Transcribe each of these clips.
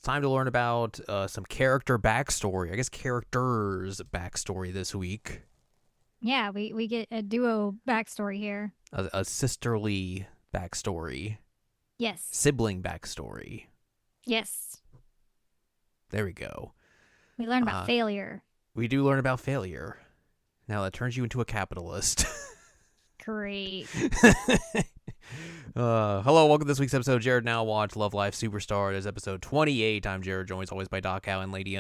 time to learn about some character backstory. I guess characters backstory this week. Yeah, we get a duo backstory here. A sisterly backstory. Yes. Sibling backstory. Yes. There we go. We learn about failure. We do learn about failure. Now that turns you into a capitalist. Great. Hello, welcome to this week's episode of Jared Now Watch Love Life Superstar. It is episode 28. I'm Jared, joined as always by Doc Howe and Lady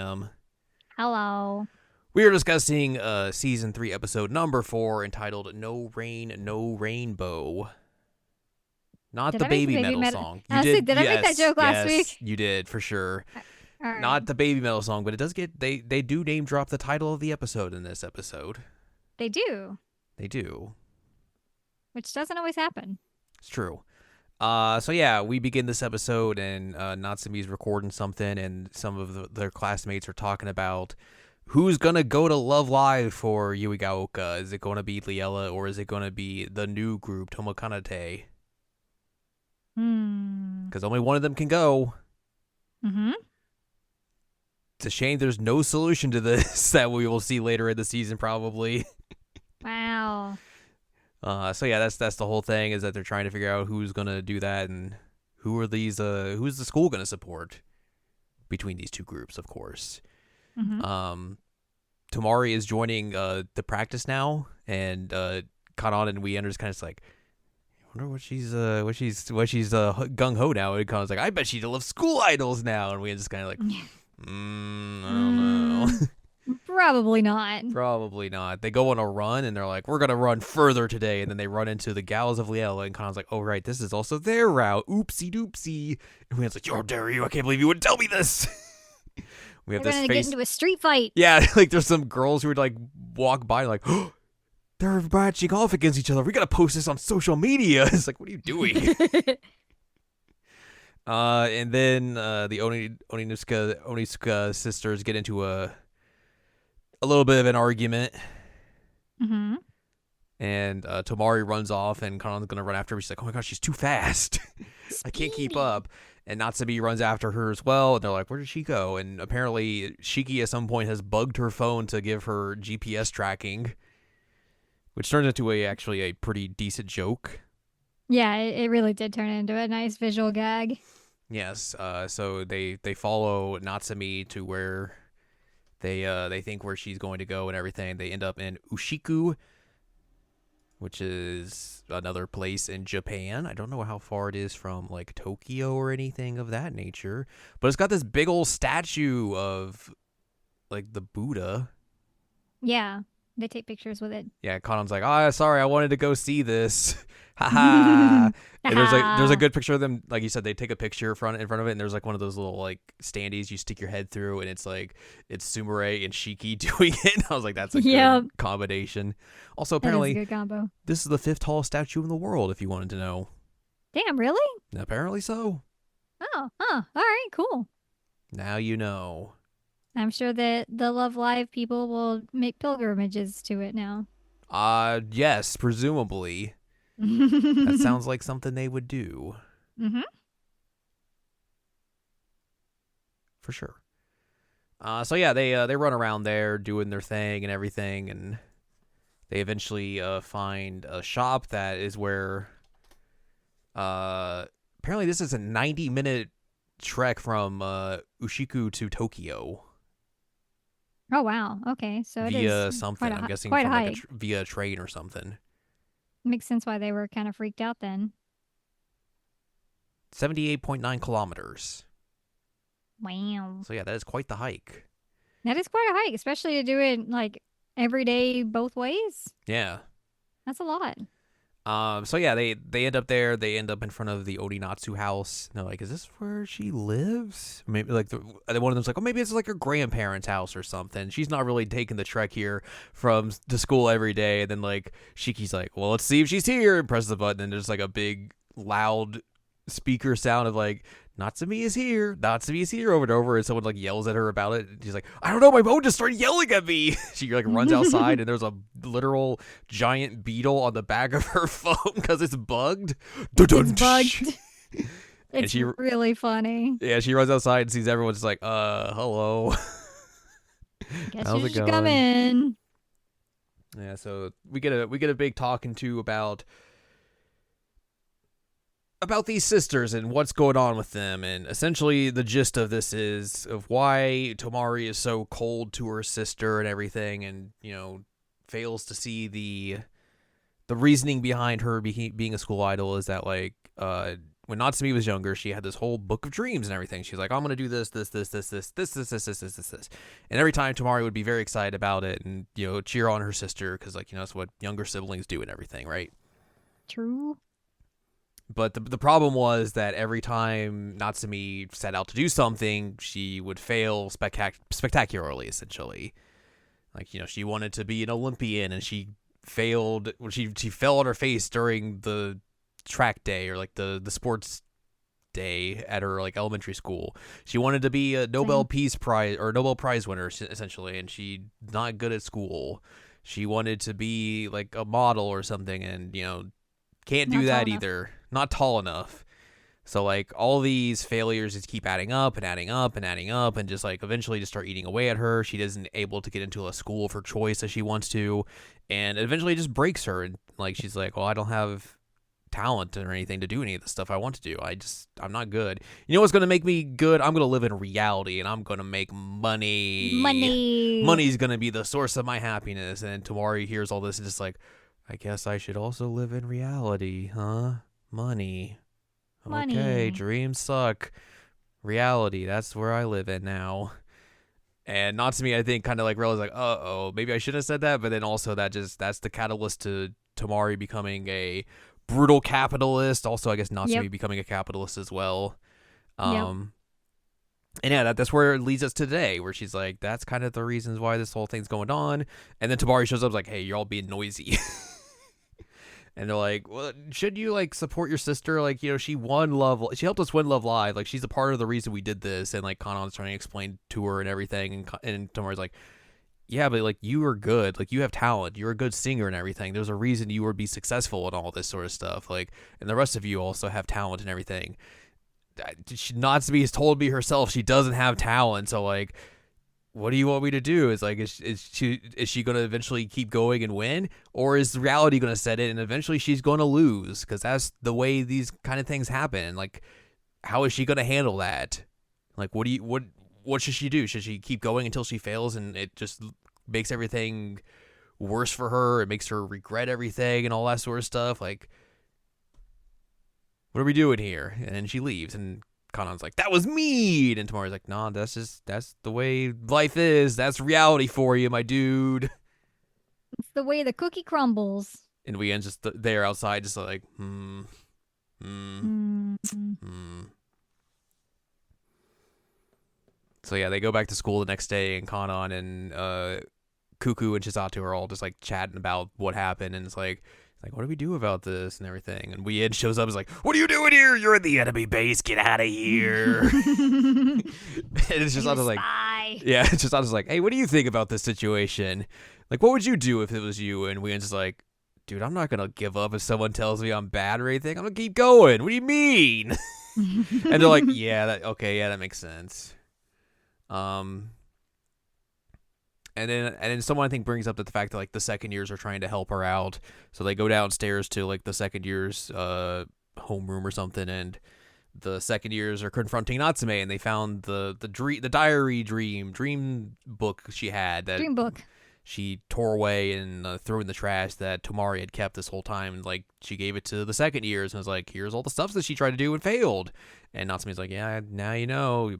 Hello. We are discussing season 3, episode number 4, entitled No Rain, No Rainbow. Not the Baby Metal song. You did. Did I make that joke last week? You did, for sure. All right. Not the Baby Metal song, but it does get, they do name drop the title of the episode in this episode. They do. They do. Which doesn't always happen. It's true. So yeah, we begin this episode and Natsume's recording something, and some of their classmates are talking about who's going to go to Love Live for Yuigaoka. Is it going to be Liella, or is it going to be the new group, Tomokanate? Because only one of them can go. Mm-hmm. It's a shame there's no solution to this that we will see later in the season, probably. Wow. So yeah, that's the whole thing, is that they're trying to figure out who's going to do that and who's the school going to support between these two groups, of course. Mm-hmm. Tamari is joining the practice now, and Kanan and we just kind of like, I wonder what she's gung ho now. And Kanan's like, I bet she loves school idols now, and we just kind of like, I don't know. Probably not. Probably not. They go on a run, and they're like, we're gonna run further today, and then they run into the Gals of Liella, and Kanan's like, oh right, this is also their route. Oopsie doopsie. And we're like, how dare you? I can't believe you wouldn't tell me this. We have They're this gonna face. get into a street fight. Yeah, like there's some girls who would like walk by like, oh, they're matching off against each other. We gotta post this on social media. It's like, what are you doing? And then the Onizuka sisters get into a little bit of an argument. Mm-hmm. And Tamari runs off, and Kanan's gonna run after her. She's like, oh my gosh, she's too fast. I can't keep up. And Natsume runs after her as well, and they're like, where did she go? And apparently Shiki at some point has bugged her phone to give her GPS tracking, which turns into actually a pretty decent joke. Yeah, it really did turn into a nice visual gag. Yes, so they follow Natsume to where they think where she's going to go and everything. They end up in Ushiku, which is another place in Japan. I don't know how far it is from like Tokyo or anything of that nature, but it's got this big old statue of like the Buddha. Yeah, they take pictures with it. Yeah, Kanan's like, oh, sorry, I wanted to go see this. Haha. And there's a good picture of them. Like you said, they take a picture in front of it, and there's like one of those little like standees you stick your head through, and it's Sumire and Shiki doing it. And I was like, that's a good combination. Also, apparently, that is a good combo. This is the 5th tallest statue in the world, if you wanted to know. Damn, really? Apparently so. Oh, all right, cool. Now you know. I'm sure that the Love Live people will make pilgrimages to it now. Yes, presumably. That sounds like something they would do. Mm-hmm. For sure. So yeah, they run around there doing their thing and everything, and they eventually find a shop that is where apparently this is a 90-minute trek from Ushiku to Tokyo. Oh wow. Okay, so it via is something. I'm guessing quite from a like via a train or something. Makes sense why they were kind of freaked out then. 78.9 kilometers. Wow. So yeah, that is quite the hike. That is quite a hike, especially to do it like every day both ways. Yeah. That's a lot. So yeah, they end up there. They end up in front of the Orinatsu house. And they're like, is this where she lives? Maybe like one of them's like, oh, maybe it's like her grandparents' house or something. She's not really taking the trek here from to school every day. And then like Shiki's like, well, let's see if she's here, and presses the button, and there's like a big loud speaker sound of like, Natsume is here over and over, and someone like yells at her about it. She's like, I don't know, my phone just started yelling at me. She like runs outside, and there's a literal giant beetle on the back of her phone because it's bugged. It's bugged. And It's really funny. she runs outside and sees everyone just like, hello. Guess you How's it should come going? in. Yeah, so we get a big talking to about these sisters and what's going on with them, and essentially the gist of this is of why Tomari is so cold to her sister and everything, and fails to see the reasoning behind her being a school idol is that like when Natsumi was younger, she had this whole book of dreams and everything. She's like, I'm gonna do this, this, this, this, this, this, this, this, this, this, this, and every time Tomari would be very excited about it and cheer on her sister because like that's what younger siblings do and everything, right? True. But the problem was that every time Natsumi set out to do something, she would fail spectacularly, essentially. Like, she wanted to be an Olympian, and she failed. She fell on her face during the track day, or like the sports day at her like elementary school. She wanted to be a Nobel Peace Prize or Nobel Prize winner, essentially, and she's not good at school. She wanted to be like a model or something, and can't do that either. Not tall enough. So like all these failures just keep adding up and adding up and adding up, and just like eventually just start eating away at her. She isn't able to get into a school of her choice as she wants to, and eventually it just breaks her. And like she's like, well, I don't have talent or anything to do any of the stuff I want to do. I'm not good. You know what's gonna make me good? I'm gonna live in reality, and I'm gonna make money. Money's gonna be the source of my happiness. And Tomari hears all this and just like, I guess I should also live in reality, huh? Money. Okay, dreams suck. Reality, that's where I live in now. And Natsumi, I think, kind of like realized like, maybe I shouldn't have said that, but then also that's the catalyst to Tomari becoming a brutal capitalist. Also, I guess Natsumi becoming a capitalist as well. And yeah, that's where it leads us to today, where she's like, that's kind of the reasons why this whole thing's going on. And then Tomari shows up like, hey, you're all being noisy. And they're like, well, should you like support your sister? Like, she helped us win Love Live. Like, she's a part of the reason we did this. And like Kanon's trying to explain to her and everything. And Tomari's like, yeah, but like you are good. Like you have talent. You're a good singer and everything. There's a reason you would be successful in all this sort of stuff. Like, and the rest of you also have talent and everything. Natsumi has told me herself she doesn't have talent. So like, what do you want me to do? Is like, is she going to eventually keep going and win, or is reality going to set in and eventually she's going to lose? Because that's the way these kind of things happen. Like, how is she going to handle that? Like, what should she do? Should she keep going until she fails and it just makes everything worse for her? It makes her regret everything and all that sort of stuff. Like, what are we doing here? And then she leaves, and Kanon's like, that was mean. And Tomari's like, nah, that's the way life is. That's reality for you, my dude. It's the way the cookie crumbles. And we end just there outside, just like, So yeah, they go back to school the next day, and Kanon and Kuku and Chisato are all just like chatting about what happened, and it's like, what do we do about this and everything? And Wien shows up and is like, what are you doing here? You're in the enemy base. Get out of here. And it's just like, yeah, it's just like, hey, what do you think about this situation? Like, what would you do if it was you? And Wien's just like, dude, I'm not going to give up if someone tells me I'm bad or anything. I'm going to keep going. What do you mean? And they're like, yeah, that makes sense. And then someone I think brings up that the fact that like the second years are trying to help her out, so they go downstairs to like the second year's homeroom or something, and the second years are confronting Natsume, and they found the diary dream book she had, that dream book she tore away and threw in the trash, that Tomari had kept this whole time. And like she gave it to the second years and was like, here's all the stuff that she tried to do and failed. And Natsume's like, yeah, now you know.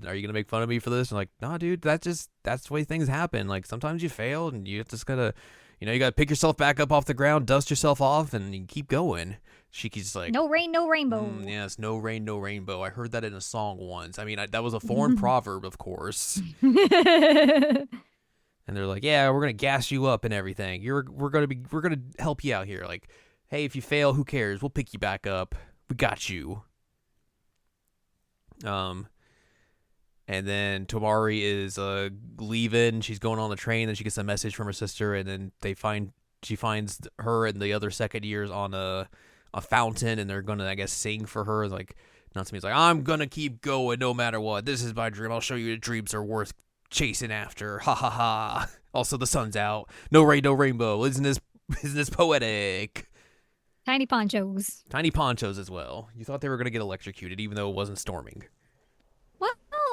Are you gonna make fun of me for this? And like, nah, dude, that's the way things happen. Like sometimes you fail and you just gotta, you gotta pick yourself back up off the ground, dust yourself off, and you keep going. Shiki's like, no rain, no rainbow. Yes, no rain, no rainbow. I heard that in a song once. I mean, that was a foreign proverb, of course. And they're like, yeah, we're gonna gas you up and everything. We're gonna help you out here. Like, hey, if you fail, who cares? We'll pick you back up. We got you. And then Tomari is leaving. She's going on the train, and she gets a message from her sister, and then she finds her and the other second years on a fountain, and they're gonna, I guess, sing for her. Like, Natsumi's like, I'm gonna keep going no matter what. This is my dream. I'll show you that dreams are worth chasing after. Ha ha ha. Also, the sun's out. No rain, no rainbow. Isn't this poetic? Tiny ponchos. Tiny ponchos as well. You thought they were gonna get electrocuted, even though it wasn't storming. Well,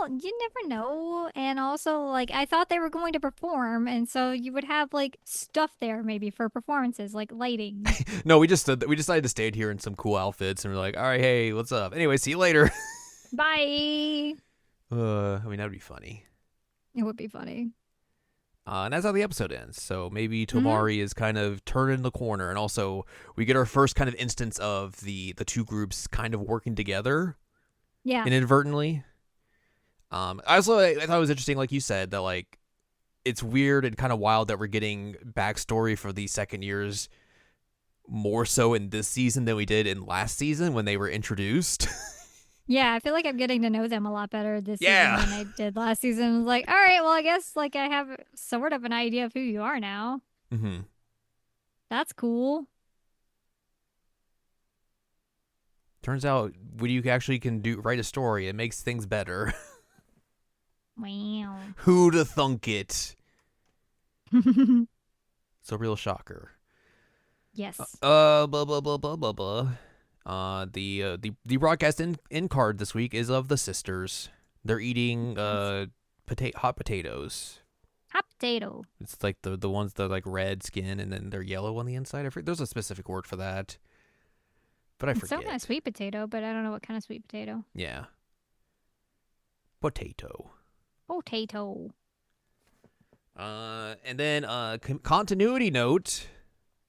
you never know. And also, like, I thought they were going to perform, and so you would have like stuff there maybe for performances, like lighting. No, we decided to stay here in some cool outfits, and we're like, all right, hey, what's up? Anyway, see you later. Bye. I mean, that'd be funny. It would be funny. And that's how the episode ends. So maybe Mm-hmm. Tomari is kind of turning the corner, and also we get our first kind of instance of the two groups kind of working together Yeah. inadvertently. I thought it was interesting, like you said, that like it's weird and kind of wild that we're getting backstory for the second years more so in this season than we did in last season when they were introduced. Yeah, I feel like I'm getting to know them a lot better this Yeah. season than I did last season. I was like, all right, well, I guess like I have sort of an idea of who you are now. Mm-hmm. That's cool. Turns out when you actually can write a story, it makes things better. Wow. Who'da thunk it? It's a real shocker. Yes. Blah blah blah blah blah blah. The broadcast in card this week is of the sisters. They're eating hot potatoes. Hot potato. It's like the ones that are like red skin and then they're yellow on the inside. I forget, there's a specific word for that, but I It's forget. some kind of sweet potato, but I don't know what kind of sweet potato. Yeah. Potato. Potato. And then continuity note.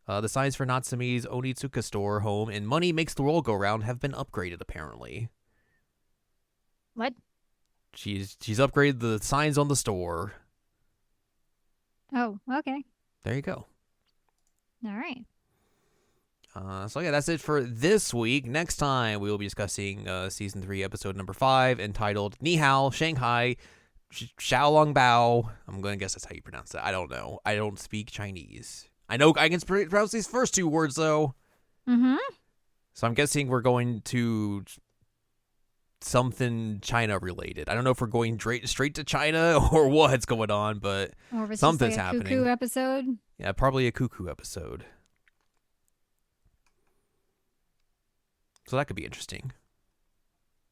The signs for Natsumi's Onitsuka store, home, and Money Makes the World Go Round have been upgraded, apparently. What? She's upgraded the signs on the store. Oh, okay. There you go. All right. So yeah, that's it for this week. Next time, we will be discussing Season 3, Episode number 5, entitled Ni Hao, Shanghai, Xiaolong Bao. I'm going to guess that's how you pronounce it. I don't know. I don't speak Chinese. I know I can pronounce these first two words, though. Mm-hmm. So I'm guessing we're going to something China related. I don't know if we're going straight to China or what's going on, but Or if it's something's just like a happening. cuckoo episode. Yeah, probably a cuckoo episode. So that could be interesting.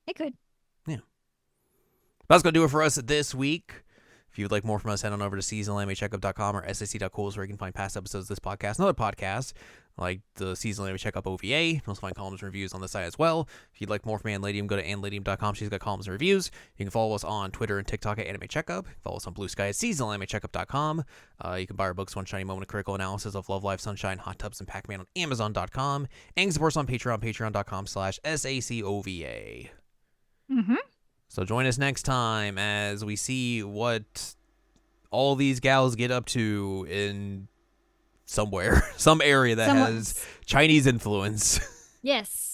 It could. That's going to do it for us this week. If you'd like more from us, head on over to seasonalanimecheckup.com or sac.cool where you can find past episodes of this podcast and other podcasts like the Seasonal Anime Checkup OVA. You can also find columns and reviews on the site as well. If you'd like more from Anladium, go to anladium.com. She's got columns and reviews. You can follow us on Twitter and TikTok at Anime Checkup. Follow us on Blue Sky at seasonalanimecheckup.com. You can buy our books, One Shiny Moment of Critical Analysis of Love, Life, Sunshine, Hot Tubs, and Pac-Man on Amazon.com. And you can support us on Patreon, patreon.com/SACOVA. Mm-hmm. So join us next time as we see what all these gals get up to in somewhere, some area that has Chinese influence. Yes.